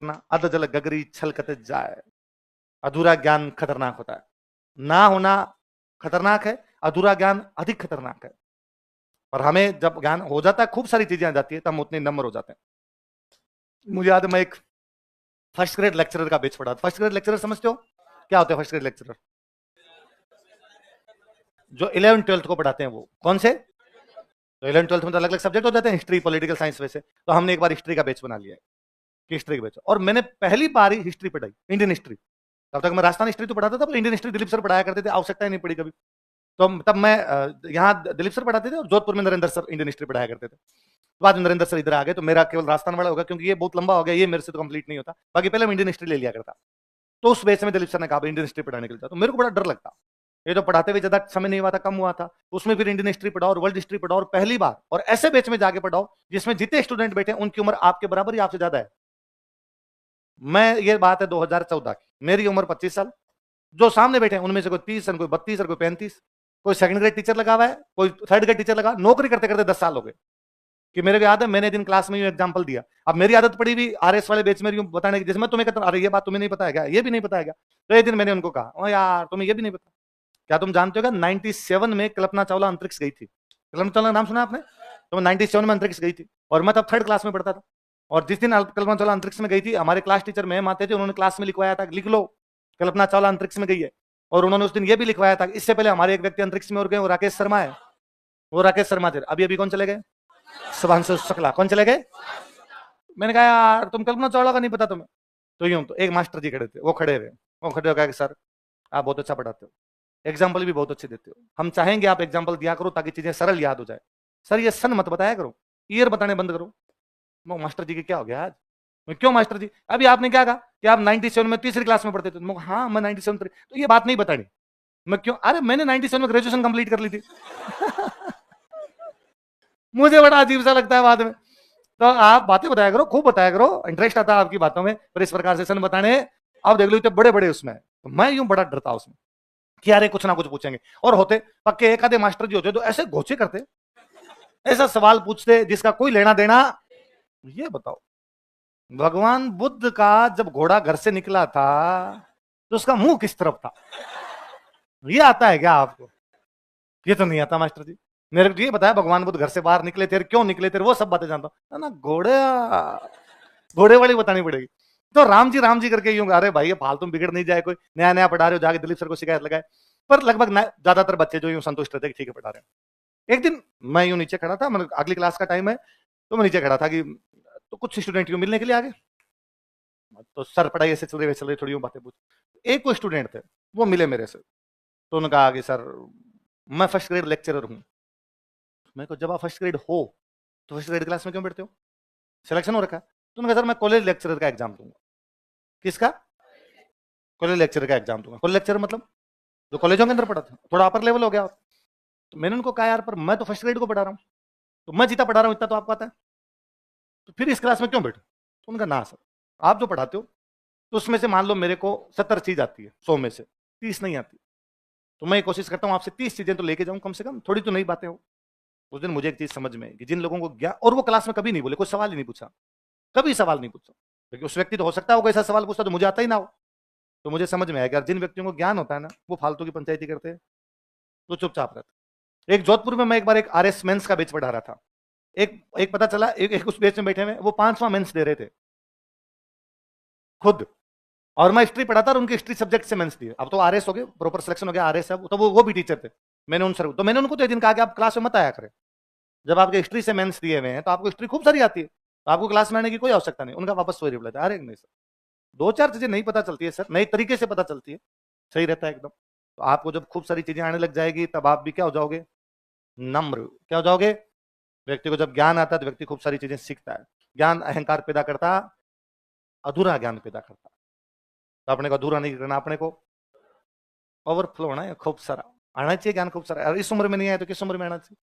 ना अध जल गगरी छलकत जाए। अधूरा ज्ञान खतरनाक होता है, ना होना खतरनाक है, अधूरा ज्ञान अधिक खतरनाक है। और हमें जब ज्ञान हो जाता है, खूब सारी चीजें आ जाती है, तब हम उतने नंबर हो जाते हैं। मुझे याद है, मैं एक फर्स्ट ग्रेड लेक्चरर का बैच पढ़ा। फर्स्ट ग्रेड लेक्चरर समझते हो क्या होता है? फर्स्ट ग्रेड लेक्चरर जो 11th-12th को पढ़ाते हैं, वो कौन से? तो 11th-12th में तो अलग अलग सब्जेक्ट हो जाते हैं, हिस्ट्री, पॉलिटिकल साइंस, वैसे। तो हमने एक बार हिस्ट्री का बैच बना लिया है कि हिस्ट्री का बैच, और मैंने पहली बार ही हिस्ट्री पढ़ाई, इंडियन हिस्ट्री। तब तक मैं राजस्थान हिस्ट्री तो पढ़ाता था, पर इंडियन हिस्ट्री दिलीप सर पढ़ाया करते थे, आवश्यकता ही नहीं पड़ी कभी। तो तब मैं यहाँ दिलीप सर पढ़ाते थे, और जोधपुर में नरेंद्र सर इंडियन हिस्ट्री पढ़ाया करते थे। बाद में नरेंद्र सर इधर आ गए, तो मेरा केवल राजस्थान वाला होगा, क्योंकि ये बहुत लंबा हो गया, ये मेरे से तो कंप्लीट नहीं होता। बाकी पहले मैं इंडियन हिस्ट्री ले लिया करता। तो उस बेस में दिलीप सर ने कहा इंडियन हिस्ट्री पढ़ाने के लिए, तो मेरे को बड़ा डर लगता। ये तो पढ़ाते हुए ज्यादा समय नहीं हुआ था, कम हुआ था, उसमें फिर इंडियन हिस्ट्री पढ़ाओ और वर्ल्ड हिस्ट्री पढ़ाओ, और पहली बार और ऐसे बैच में जाके पढ़ाओ जिसमें जितने स्टूडेंट बैठे उनकी उम्र आपके बराबर ही आपसे ज्यादा है। मैं, ये बात है 2014 की, मेरी उम्र 25 साल, जो सामने बैठे हैं उनमें से कोई 30 कोई 32 और कोई 35, कोई सेकंड ग्रेड टीचर लगा हुआ है, कोई थर्ड ग्रेड टीचर लगा, नौकरी करते करते 10 साल हो गए। कि मेरे को याद है, मैंने दिन क्लास में एग्जांपल दिया। अब मेरी आदत पड़ी भी आरएस वाले बैच में यूं बताने की, जैसे मैं तुम्हें कहता हूं, अरे ये बात तुम्हें नहीं पता है क्या, ये भी नहीं पता है क्या? तो एक दिन मैंने उनको कहा, ओ यार तुम्हें ये भी नहीं पता क्या? तुम जानते हो क्या 97 में कल्पना चावला अंतरिक्ष गई थी? कल्पना चावला नाम सुना आपने? तो मैं 97 में अंतरिक्ष गई थी, और मैं तब थर्ड क्लास में पढ़ता था। और जिस दिन कल्पना चावला अंतरिक्ष में गई थी, हमारे क्लास टीचर मैम आते थे, उन्होंने क्लास में लिखवाया था, लिख लो कल्पना चावला अंतरिक्ष में गई है। और उन्होंने उस दिन ये भी लिखवाया था, इससे पहले हमारे एक व्यक्ति अंतरिक्ष में और गए, वो राकेश शर्मा है। वो राकेश शर्मा थे। अभी अभी कौन चले गए? शुभांशु शुक्ला। कौन चले गए? मैंने कहा यार तुम कल्पना चावला का नहीं पता तुम्हें? तो यूं, तो एक मास्टर जी खड़े थे, वो खड़े हुए, वो खड़े हो कहा कि सर आप बहुत अच्छा पढ़ाते हो, एग्जाम्पल भी बहुत अच्छे देते हो, हम चाहेंगे आप एग्जाम्पल दिया करो ताकि चीजें सरल याद हो जाए। सर ये सन मत बताया करो, ईयर बताने बंद करो। मैं, मास्टर जी के क्या हो गया आज? मैं, क्यों मास्टर जी? अभी आपने क्या कहा कि आप 97 में तीसरी क्लास में पढ़ते थे? मैं, हाँ मैं 97, तो ये बात नहीं बतानी। मैं, क्यों? अरे मैंने 97 में ग्रेजुएशन कंप्लीट कर ली थी। मुझे बड़ा अजीब सा लगता है बाद में। तो आप बातें बताया करो, खूब बताया करो, इंटरेस्ट आता है आपकी बातों में, पर इस प्रकार से सन बताने, आप देख लो इतने बड़े बड़े उसमें, तो मैं यूं बड़ा डरता उसमें कि यार कुछ ना कुछ पूछेंगे। और होते पक्के एक आधे मास्टर जी होते तो ऐसे घोचे करते, ऐसा सवाल पूछते जिसका कोई लेना देना। ये बताओ, भगवान बुद्ध का जब घोड़ा घर से निकला था तो उसका मुंह किस तरफ था? ये आता है क्या आपको? ये तो नहीं आता मास्टर जी। मेरे को ये बताया, भगवान बुद्ध घर से बाहर निकले थे, क्यों निकले थे, वो सब बातें जानता हूं ना। घोड़े, घोड़े वाली बतानी पड़ेगी। तो राम जी करके यूं, अरे भाई ये फालतू बिगड़ नहीं जाए, कोई नया नया पढ़ा रहे हो, जाके दिलीप सर को शिकायत लगाए। पर लगभग ज्यादातर बच्चे जो यूं संतुष्ट रहते ठीक है पढ़ा रहे हैं। एक दिन मैं यूं नीचे खड़ा था, मतलब अगली क्लास का टाइम है, तो मैं नीचे खड़ा था कि तो कुछ स्टूडेंट यूं मिलने के लिए आ गए। तो सर पढ़ाई ऐसे चल रही थोड़ी यूं बातें पूछ। एक वो स्टूडेंट थे, वो मिले मेरे से, तो उन्होंने कहा कि सर मैं फर्स्ट ग्रेड लेक्चरर हूँ। मैं को, जब आप फर्स्ट ग्रेड हो तो फर्स्ट ग्रेड क्लास में क्यों बैठते हो? सिलेक्शन हो रखा है? तो उन्होंने कहा सर मैं कॉलेज लेक्चरर का एग्जाम दूंगा। किसका? कॉलेज लेक्चरर का एग्जाम दूंगा। कॉलेज लेक्चरर मतलब जो कॉलेजों के अंदर पढ़ाते हैं, थोड़ा अपर लेवल हो गया। तो मैंने उनको कहा यार पर मैं तो फर्स्ट ग्रेड को पढ़ा रहा हूँ, तो मैं जितना पढ़ा रहा हूँ इतना तो आपको आता है, तो फिर इस क्लास में क्यों बैठो? तो उनका, ना सर आप जो पढ़ाते हो तो उसमें से मान लो मेरे को 70 चीज आती है, 100 में से 30 नहीं आती, तो मैं कोशिश करता हूँ आपसे 30 चीजें तो लेके जाऊँ कम से कम, थोड़ी तो नई बातें हो। उस दिन मुझे एक चीज समझ में आई कि जिन लोगों को ज्ञान, और वो क्लास में कभी नहीं बोले, कोई सवाल ही नहीं पूछा, कभी सवाल नहीं पूछा, क्योंकि उस व्यक्ति तो हो सकता है वो कोई ऐसा सवाल पूछता तो मुझे आता ही ना हो। तो मुझे समझ में आया कि जिन व्यक्तियों को ज्ञान होता है ना, वो फालतू की पंचायती करते हैं, तो चुपचाप रहते। एक जोधपुर में मैं एक बार एक आरएस मेंस का बैच पढ़ा रहा था। एक एक पता चला, एक उस बैच में बैठे हुए वो 5वां मेंस दे रहे थे खुद, और मैं हिस्ट्री पढ़ाता और उनके हिस्ट्री सब्जेक्ट से मेंस दिए। अब तो आरएस हो गए, प्रॉपर सिलेक्शन हो गया, आरएस है, तो वो भी टीचर थे। मैंने उनसे, तो मैंने उनको तो एक दिन कहा कि आप क्लास में मत आया करें, जब आपके हिस्ट्री से मेंस दिए हुए हैं तो आपको हिस्ट्री खूब सारी आती है, तो आपको क्लास में आने की कोई आवश्यकता नहीं। उनका वापस वही रिप्लाई था, अरे नहीं सर, दो चार चीजें नहीं पता चलती है सर, नई तरीके से पता चलती है, सही रहता है एकदम। तो आपको जब खूब सारी चीजें आने लग जाएगी तब आप भी क्या हो जाओगे? नम्र। क्या हो जाओगे? व्यक्ति को जब ज्ञान आता है तो व्यक्ति खूब सारी चीजें सीखता है। ज्ञान अहंकार पैदा करता, अधूरा ज्ञान पैदा करता। तो अपने को अधूरा नहीं करना, अपने को ओवरफ्लो होना है खूब सारा, आना चाहिए ज्ञान खूब सारा। और इस उम्र में नहीं आया तो किस उम्र में आना चाहिए?